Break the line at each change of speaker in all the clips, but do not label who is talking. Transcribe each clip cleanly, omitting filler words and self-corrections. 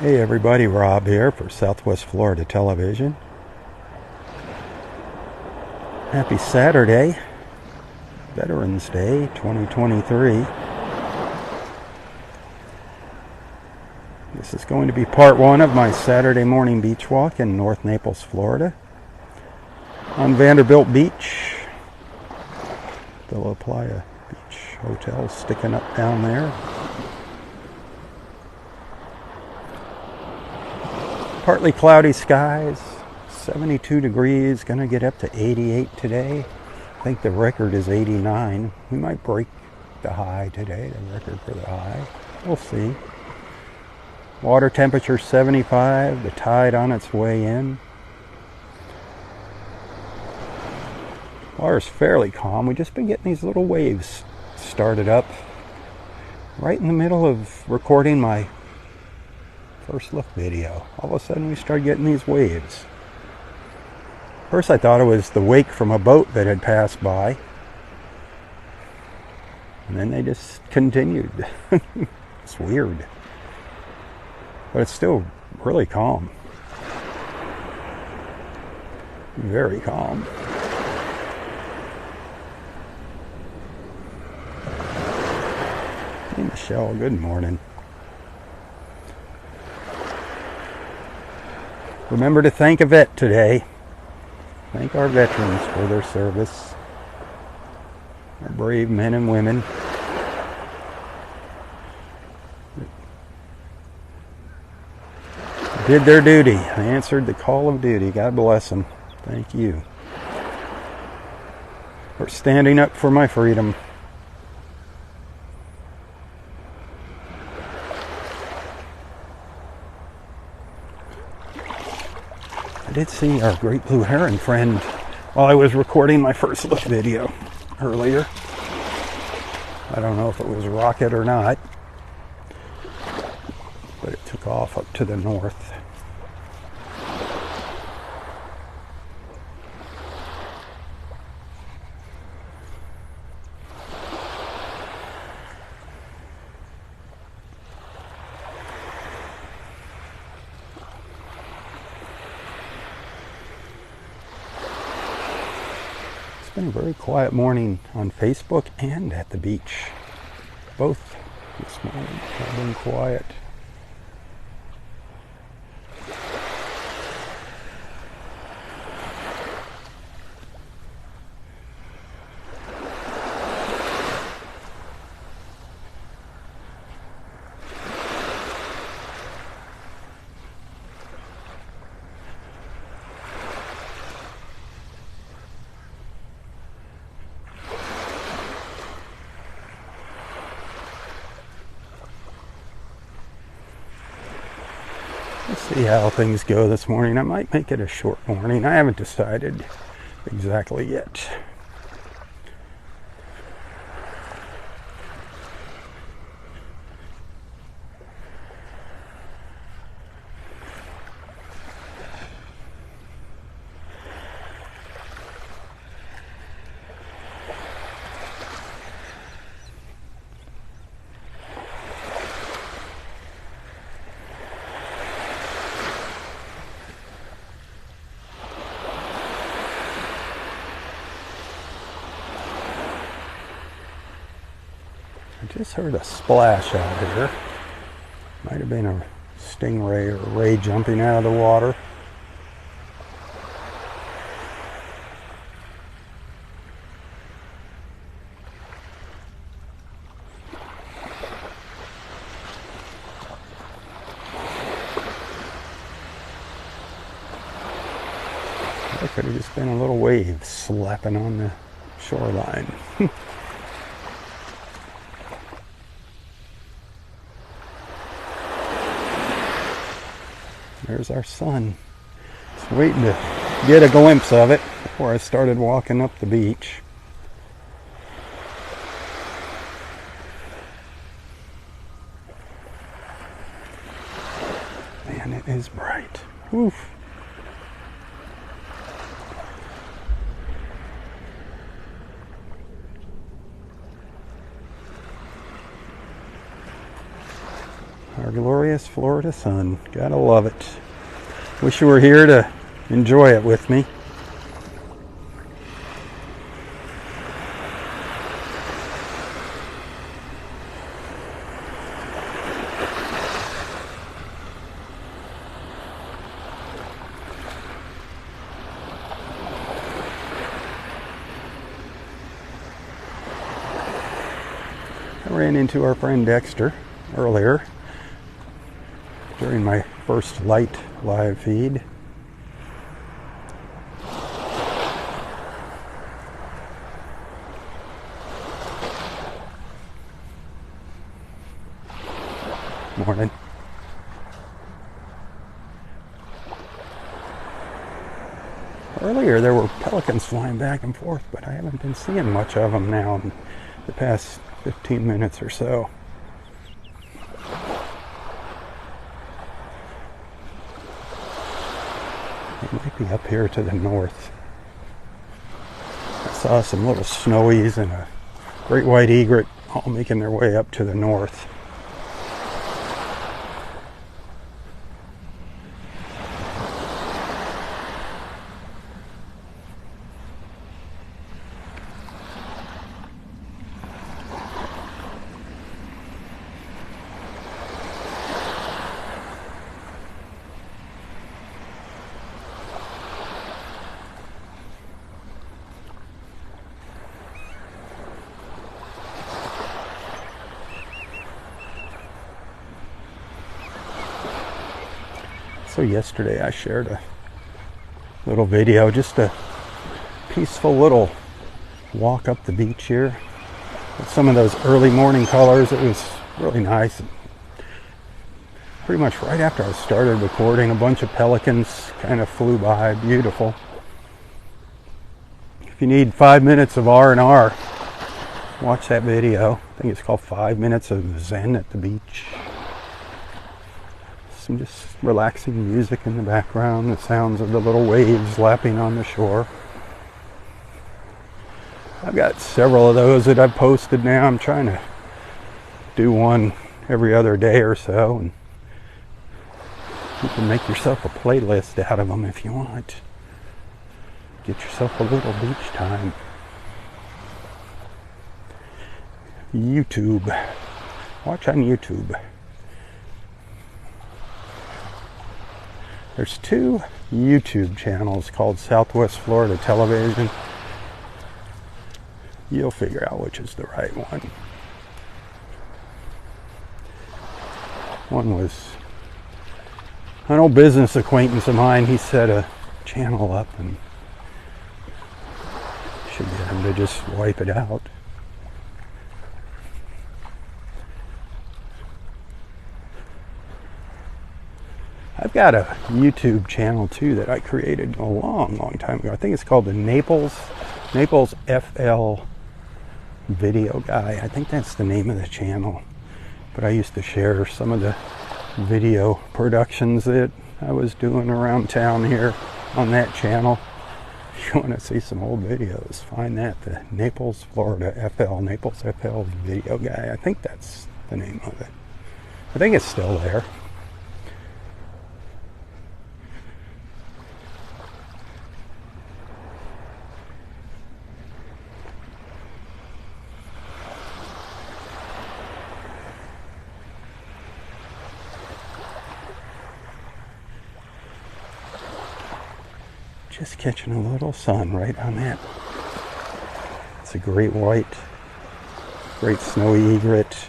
Hey everybody, Robb here for Southwest Florida Television. Happy Saturday, Veterans Day 2023. This is going to be part one of my Saturday morning beach walk in North Naples, Florida. On Vanderbilt Beach, the La Playa Beach Hotel sticking up down there. Partly cloudy skies, 72 degrees, gonna get up to 88 today. I think the record is 89. We might break the high today, the record for the high. We'll see. Water temperature 75, the tide on its way in. Water's fairly calm. We've just been getting these little waves started up right in the middle of recording my first look video. All of a sudden we started getting these waves. First I thought it was the wake from a boat that had passed by. And then they just continued. It's weird. But it's still really calm. Very calm. Hey Michelle, good morning. Remember to thank a vet today. Thank our veterans for their service. Our brave men and women. Did their duty. They answered the call of duty. God bless them. Thank you. For standing up for my freedom. I did see our great blue heron friend while I was recording my first look video earlier. I don't know if it was a rocket or not, but it took off up to the north. It's been a very quiet morning on Facebook and at the beach. Both this morning have been quiet. Let's see how things go this morning. I might make it a short morning. I haven't decided exactly yet. I just heard a splash out here. Might have been a stingray or a ray jumping out of the water. That could have just been a little wave slapping on the shoreline. There's our sun. Just waiting to get a glimpse of it before I started walking up the beach. Man, it is bright. Oof. Our glorious Florida sun. Gotta love it. Wish you were here to enjoy it with me. I ran into our friend Dexter earlier during my first light live feed. Morning. Earlier there were pelicans flying back and forth, but I haven't been seeing much of them now in the past 15 minutes or so. They might be up here to the north. I saw some little snowies and a great white egret all making their way up to the north. So yesterday I shared a little video, just a peaceful little walk up the beach here with some of those early morning colors. It was really nice. Pretty much right after I started recording, a bunch of pelicans kind of flew by. Beautiful. If you need 5 minutes of R&R, watch that video. I think it's called 5 Minutes of Zen at the Beach. Some just relaxing music in the background, the sounds of the little waves lapping on the shore. I've got several of those that I've posted now. I'm trying to do one every other day or so, and you can make yourself a playlist out of them if you want. Get yourself a little beach time. YouTube. Watch on YouTube. There's two YouTube channels called Southwest Florida Television. You'll figure out which is the right one. One was an old business acquaintance of mine. He set a channel up and should get him to just wipe it out. I've got a YouTube channel too that I created a long time ago. I think it's called the Naples FL Video Guy. I think that's the name of the channel. But I used to share some of the video productions that I was doing around town here on that channel. If you want to see some old videos, find that, the Naples FL Video Guy. I think that's the name of it. I think it's still there. Just catching a little sun right on that. It's a great white, great snowy egret.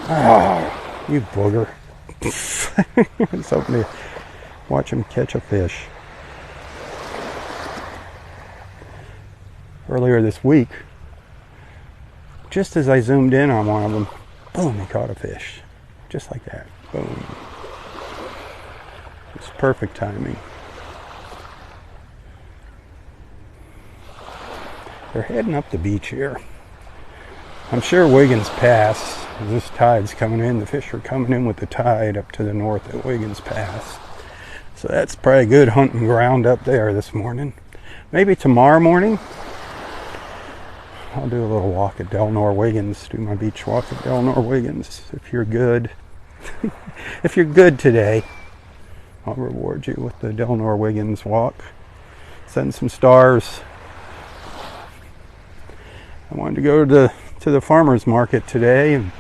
Oh, you booger. It's hoping to watch him catch a fish. Earlier this week, just as I zoomed in on one of them, boom, he caught a fish. Just like that. Boom. It's perfect timing. They're heading up the beach here. I'm sure Wiggins Pass, this tide's coming in, the fish are coming in with the tide up to the north at Wiggins Pass. So that's probably a good hunting ground up there this morning. Maybe tomorrow morning, I'll do a little walk at Del Norwiggins, do my beach walk at Del Norwiggins. If you're good, if you're good today, I'll reward you with the Del Norwiggins walk. Send some stars. I wanted to go to the farmer's market today, and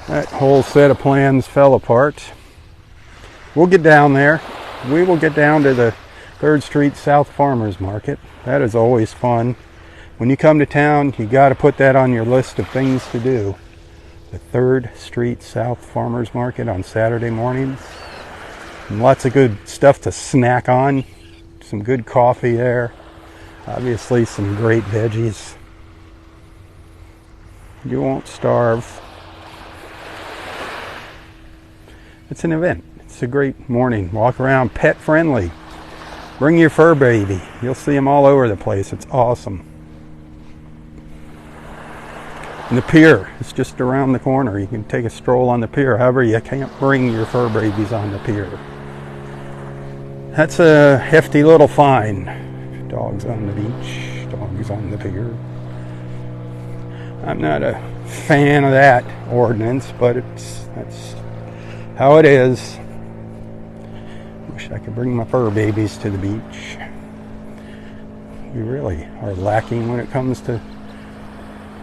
that whole set of plans fell apart. We'll get down there. We will get down to the 3rd Street South Farmers Market. That is always fun. When you come to town, you got to put that on your list of things to do. The 3rd Street South Farmers Market on Saturday mornings. And lots of good stuff to snack on. Some good coffee there. Obviously some great veggies. You won't starve. It's an event. It's a great morning. Walk around pet friendly. Bring your fur baby. You'll see them all over the place. It's awesome. And the pier is just around the corner. You can take a stroll on the pier. However, you can't bring your fur babies on the pier. That's a hefty little fine. Dogs on the beach, dogs on the pier. I'm not a fan of that ordinance, but that's how it is. Wish I could bring my fur babies to the beach. We really are lacking when it comes to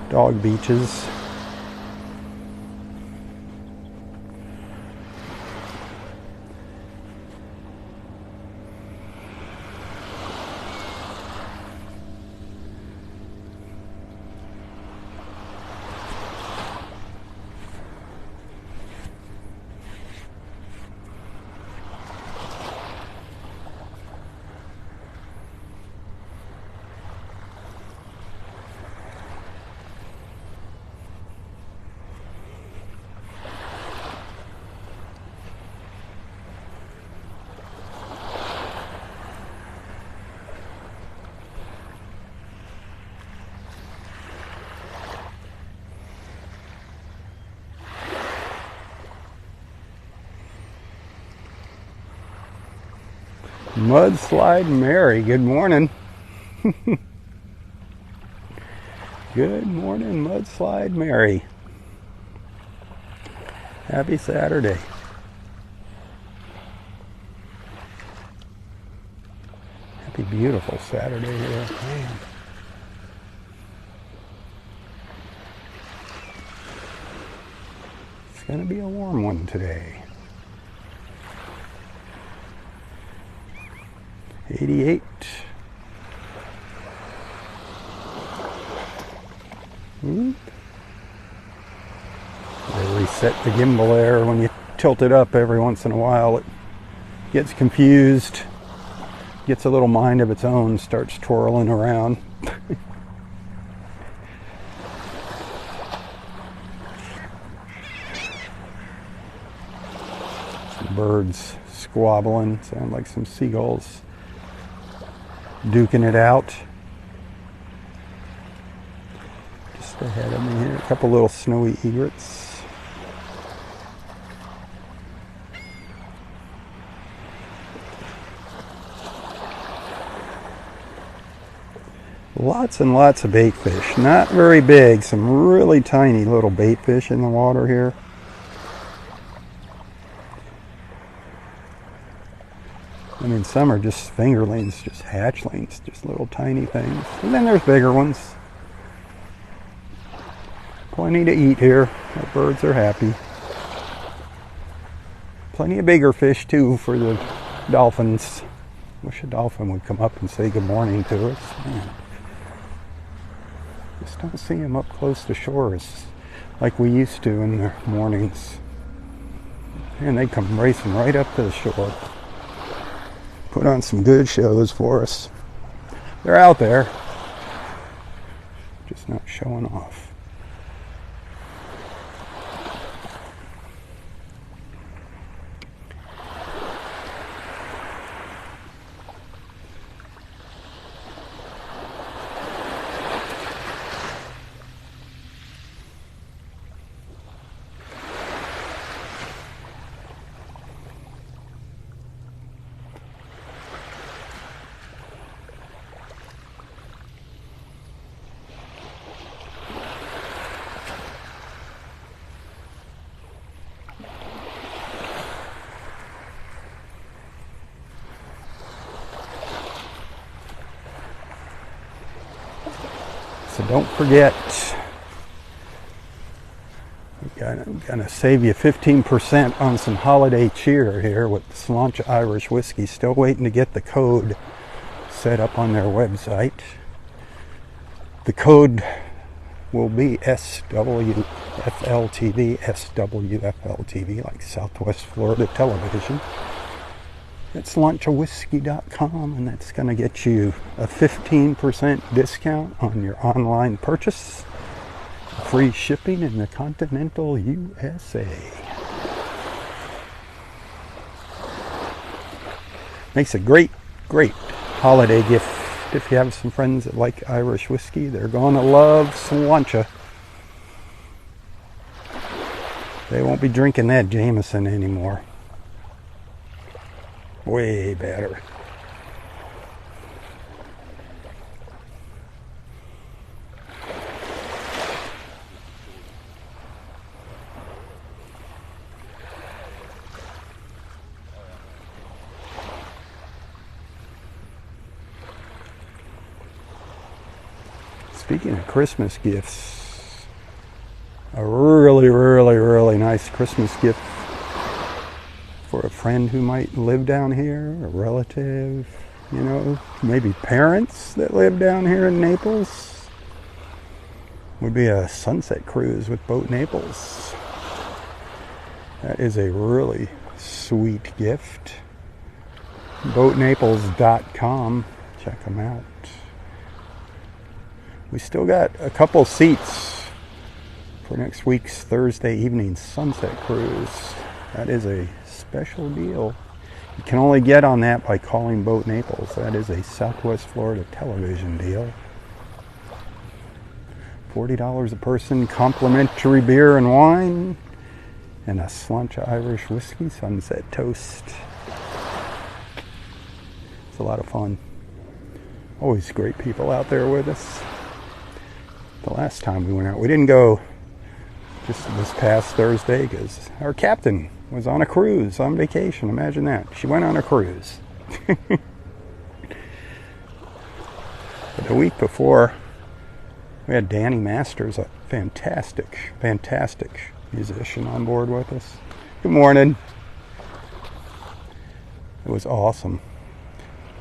dog beaches. Mudslide Mary, good morning. Good morning, Mudslide Mary. Happy Saturday. Happy beautiful Saturday here. Man. It's going to be a warm one today. 88. They reset the gimbal there. When you tilt it up every once in a while, it gets confused, gets a little mind of its own, starts twirling around. Some birds squabbling, sound like some seagulls duking it out. Just ahead of me here, a couple little snowy egrets. Lots and lots of bait fish. Not very big, some really tiny little bait fish in the water here. I mean, some are just fingerlings, just hatchlings, just little tiny things. And then there's bigger ones. Plenty to eat here. The birds are happy. Plenty of bigger fish, too, for the dolphins. Wish a dolphin would come up and say good morning to us. Man. Just don't see them up close to shores like we used to in the mornings. And they come racing right up to the shore. Put on some good shows for us. They're out there, just not showing off. don't forget, I'm going to save you 15% on some holiday cheer here with Sláinte Irish Whiskey. Still waiting to get the code set up on their website. The code will be SWFLTV, like Southwest Florida Television. It's SláinteWhiskey.com, and that's going to get you a 15% discount on your online purchase. Free shipping in the continental USA. Makes a great holiday gift. If you have some friends that like Irish whiskey, they're going to love Sláinte. They won't be drinking that Jameson anymore. Way better. Speaking of Christmas gifts, a really nice Christmas gift for a friend who might live down here, a relative, you know, maybe parents that live down here in Naples, would be a sunset cruise with Boat Naples. That is a really sweet gift. BoatNaples.com. Check them out. We still got a couple seats for next week's Thursday evening sunset cruise. That is a special deal. You can only get on that by calling Boat Naples. That is a Southwest Florida Television deal. $40 a person, complimentary beer and wine, and a Sláinte Irish Whiskey sunset toast. It's a lot of fun. Always great people out there with us. The last time we went out, we didn't go just this past Thursday because our captain was on a cruise on vacation. Imagine that. She went on a cruise. But the week before, we had Danny Masters, a fantastic musician, on board with us. Good morning. It was awesome.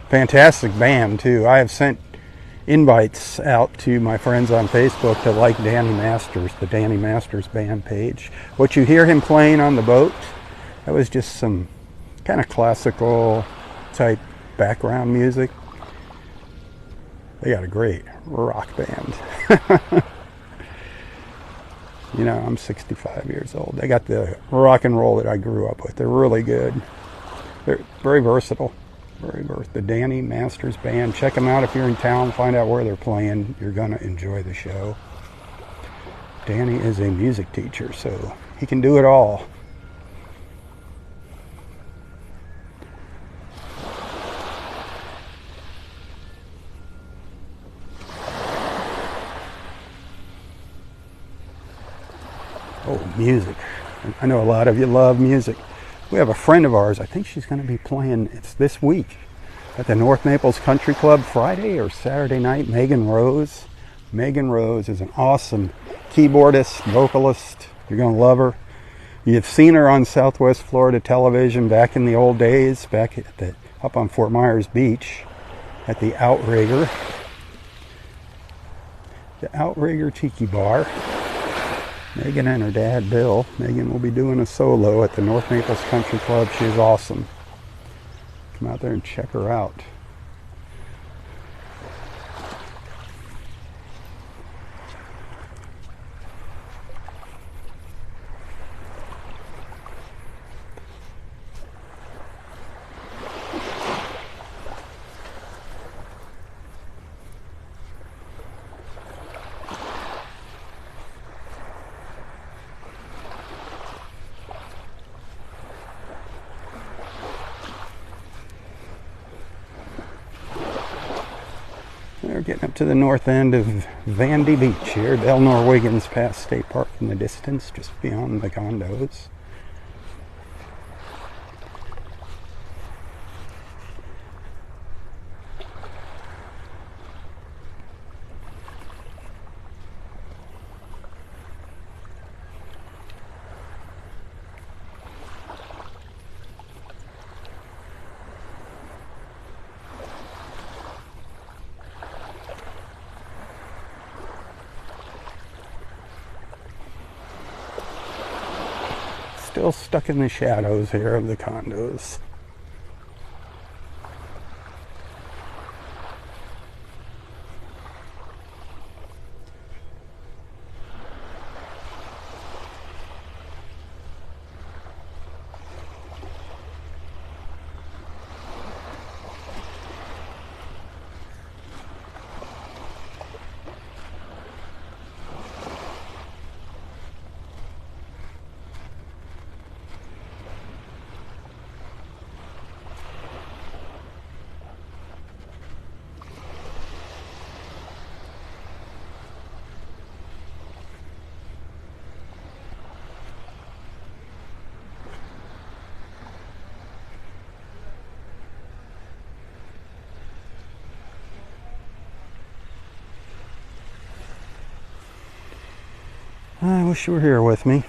Fantastic band, too. I have sent invites out to my friends on Facebook to like Danny Masters, the Danny Masters band page. What you hear him playing on the boat, that was just some kind of classical type background music. They got a great rock band. You know, I'm 65 years old. They got the rock and roll that I grew up with. They're really good. They're very versatile. The Danny Masters Band. Check them out if you're in town. Find out where they're playing. You're going to enjoy the show. Danny is a music teacher, so he can do it all. Oh, music. I know a lot of you love music. We have a friend of ours, I think she's going to be playing, it's this week, at the North Naples Country Club Friday or Saturday night, Megan Rose. Megan Rose is an awesome keyboardist, vocalist. You're going to love her. You've seen her on Southwest Florida Television back in the old days, up on Fort Myers Beach at the Outrigger. The Outrigger Tiki Bar. Megan and her dad, Bill. Megan will be doing a solo at the North Naples Country Club. She's awesome. Come out there and check her out. We're getting up to the north end of Vandy Beach here. Del Norwegian's past State Park in the distance, just beyond the condos. Still stuck in the shadows here of the condos. I wish you were here with me.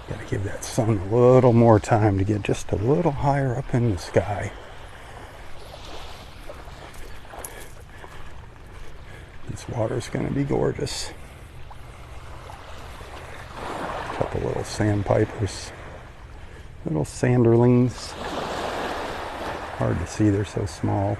Gotta give that sun a little more time to get just a little higher up in the sky. This water's gonna be gorgeous. A couple little sandpipers, little sanderlings. Hard to see, they're so small.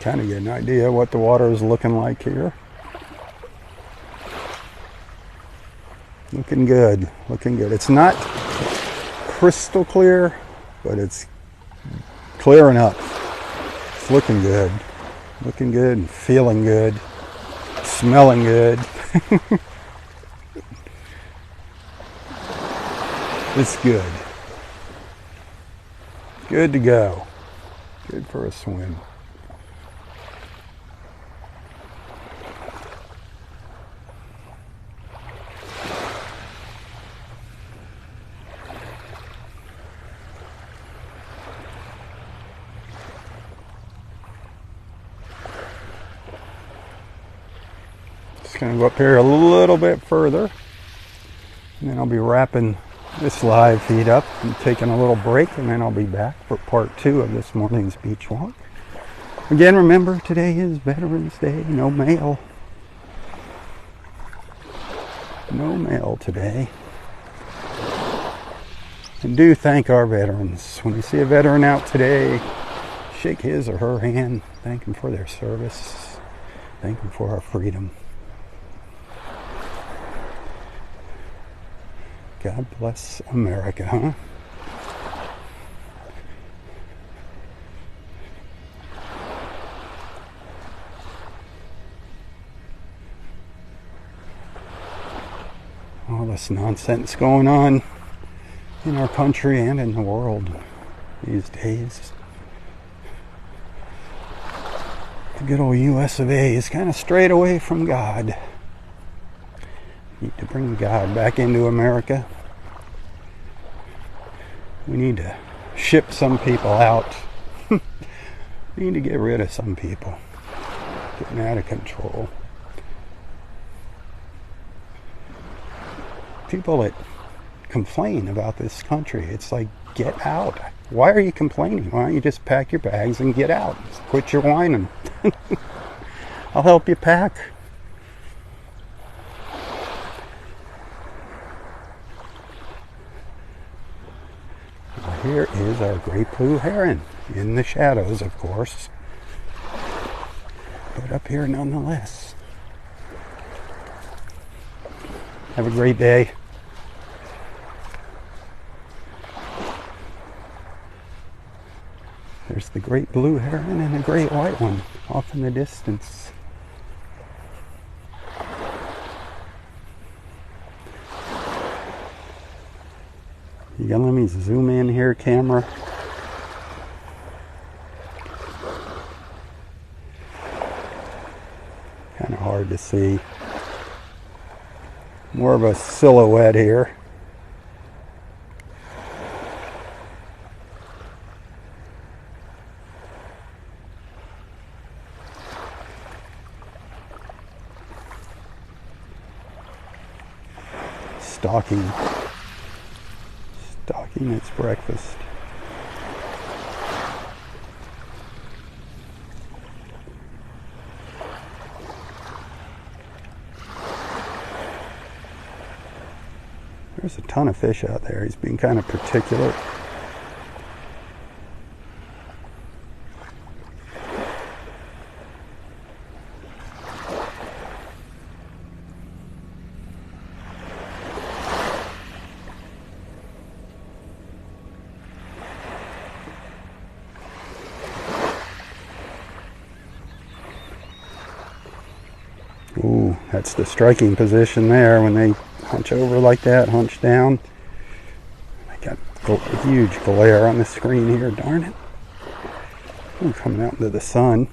Kind of get an idea what the water is looking like here. Looking good, looking good. It's not crystal clear, but it's clearing up. It's looking good and feeling good, smelling good. It's good. Good to go. Good for a swim. Just going to go up here a little bit further, and then I'll be wrapping this live feed up and taking a little break, and then I'll be back for part 2 of this morning's beach walk. Again, remember, today is Veterans Day. No mail. No mail today. And do thank our veterans. When you see a veteran out today, shake his or her hand. Thank them for their service. Thank them for our freedom. God bless America, huh? All this nonsense going on in our country and in the world these days. The good old US of A is kind of strayed away from God. Need to bring God back into America. We need to ship some people out. We need to get rid of some people. Getting out of control. People that complain about this country, it's like, get out. Why are you complaining? Why don't you just pack your bags and get out? Quit your whining. I'll help you pack. Well, here is our great blue heron, in the shadows, of course, but up here nonetheless. Have a great day. There's the great blue heron and the great white one off in the distance. You gonna let me zoom in here, camera? Kind of hard to see. More of a silhouette here. Stalking its breakfast. There's a ton of fish out there. He's being kind of particular. Ooh, that's the striking position there when they hunch over like that, hunch down. I got a huge glare on the screen here, darn it. I'm coming out into the sun.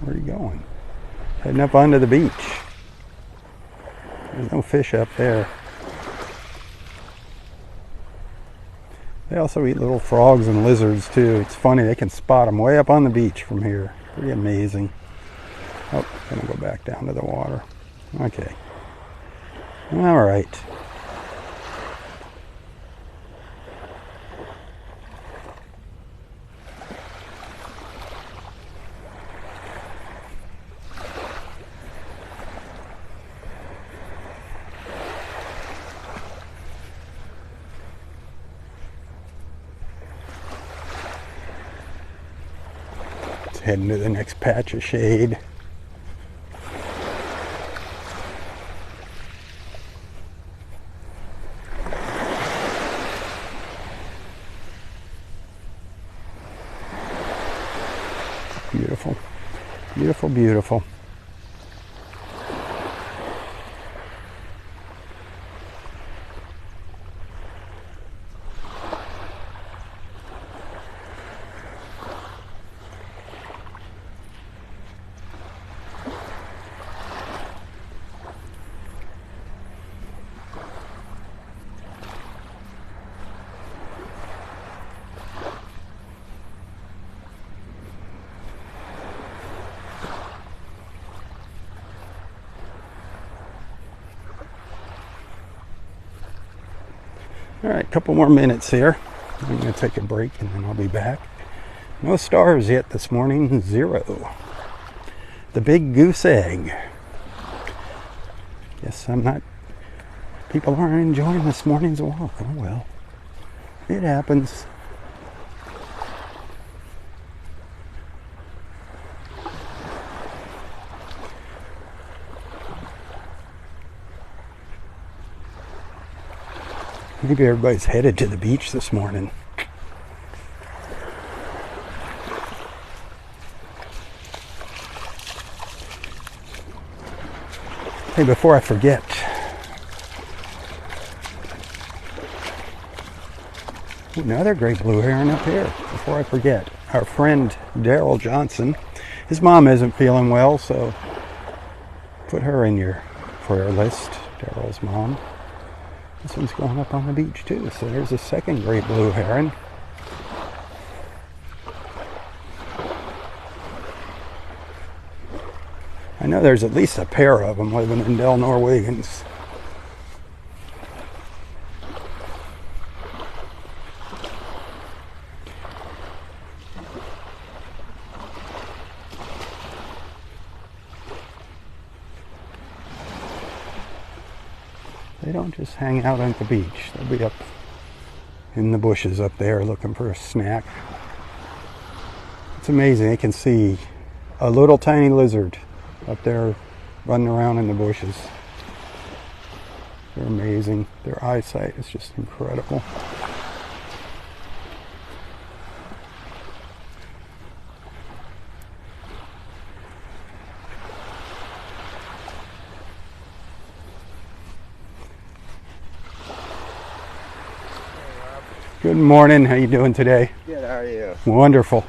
Where are you going? Heading up onto the beach. There's no fish up there. They also eat little frogs and lizards too. It's funny, they can spot them way up on the beach from here. Pretty amazing. Oh, gonna go back down to the water. Okay. All right. Heading to the next patch of shade. Beautiful, beautiful, beautiful. All right, a couple more minutes here. I'm going to take a break and then I'll be back. No stars yet this morning, 0. The big goose egg. Guess people aren't enjoying this morning's walk. Oh well, it happens. Maybe everybody's headed to the beach this morning. Hey, before I forget, another great blue heron up here. Before I forget, our friend Daryl Johnson, his mom isn't feeling well, so put her in your prayer list, Daryl's mom. This one's going up on the beach too, so there's a second great blue heron. I know there's at least a pair of them living in Del Norwegians. They don't just hang out on the beach. They'll be up in the bushes up there looking for a snack. It's amazing. They can see a little tiny lizard up there running around in the bushes. They're amazing. Their eyesight is just incredible. Good morning. How you doing today?
Good. How are you?
Wonderful.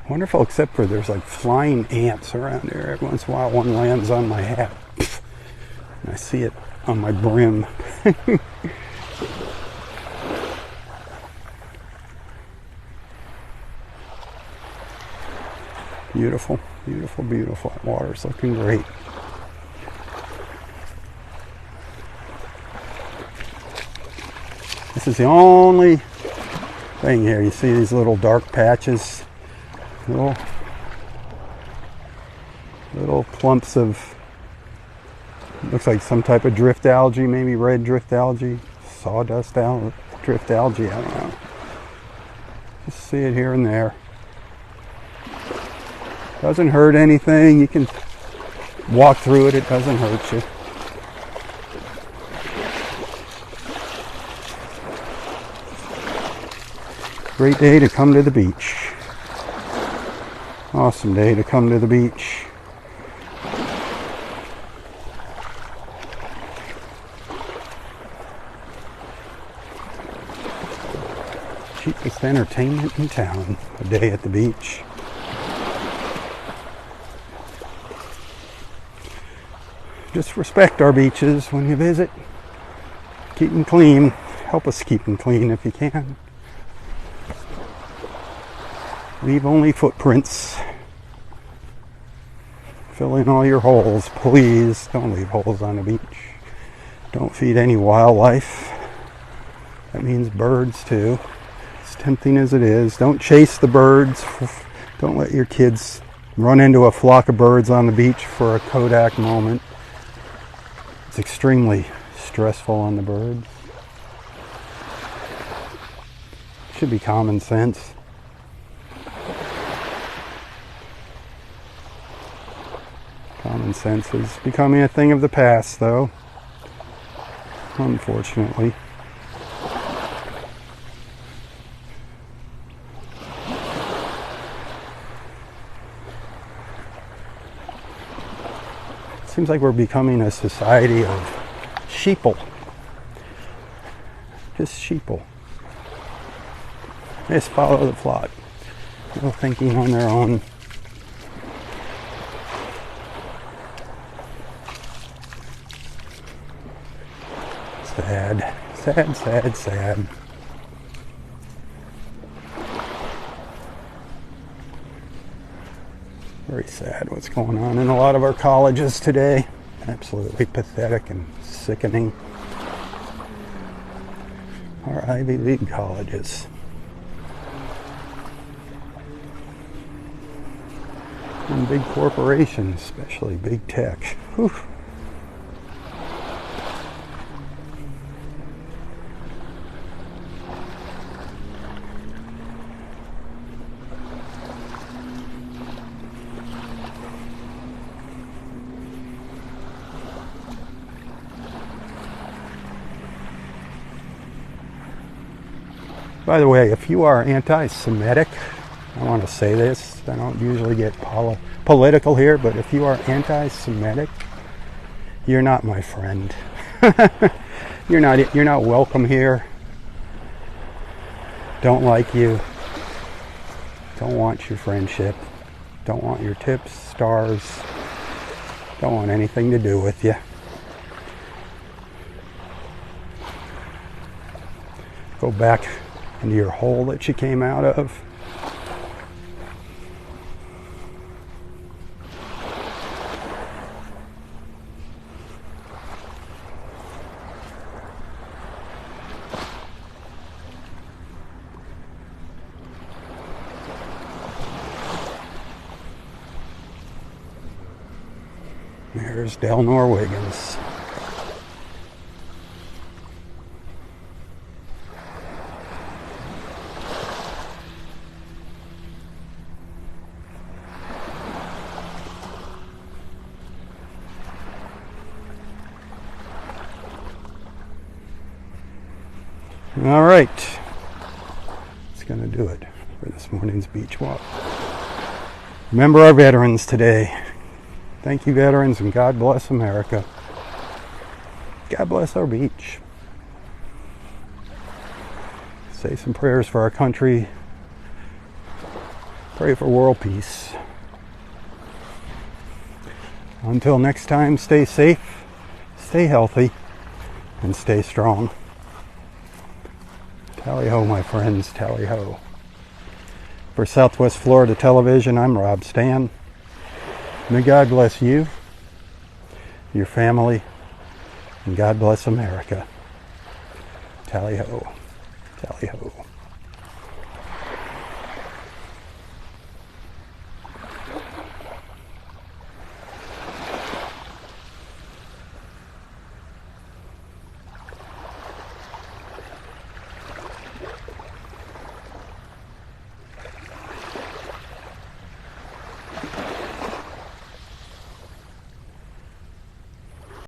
Wonderful, except for there's like flying ants around here. Every once in a while, one lands on my hat, and I see it on my brim. Beautiful, beautiful, beautiful. That water's looking great. This is the only thing here. You see these little dark patches, little clumps of, looks like some type of drift algae, maybe red drift algae, sawdust drift algae, I don't know. Just see it here and there. Doesn't hurt anything. You can walk through it. It doesn't hurt you. Great day to come to the beach. Awesome day to come to the beach. Cheapest entertainment in town, a day at the beach. Just respect our beaches when you visit. Keep them clean. Help us keep them clean if you can. Leave only footprints. Fill in all your holes, please. Don't leave holes on the beach. Don't feed any wildlife. That means birds too. As tempting as it is, don't chase the birds. Don't let your kids run into a flock of birds on the beach for a Kodak moment. It's extremely stressful on the birds. It should be common sense. Common sense is becoming a thing of the past, though, unfortunately. It seems like we're becoming a society of sheeple. Just sheeple. They just follow the flock. No thinking on their own. Sad, sad, sad, sad. Very sad what's going on in a lot of our colleges today. Absolutely pathetic and sickening. Our Ivy League colleges. And big corporations, especially big tech. Whew. By the way, if you are anti-Semitic, I want to say this, I don't usually get political here, but if you are anti-Semitic, you're not my friend. You're not welcome here. Don't like you. Don't want your friendship. Don't want your tips, stars. Don't want anything to do with you. Go back into your hole that you came out of. There's Delnor Wiggins. All right, that's going to do it for this morning's beach walk. Remember our veterans today. Thank you, veterans, and God bless America. God bless our beach. Say some prayers for our country. Pray for world peace. Until next time, stay safe, stay healthy, and stay strong. Tally-ho, my friends, tally-ho. For Southwest Florida Television, I'm Robb Stan. May God bless you, your family, and God bless America. Tally-ho, tally-ho.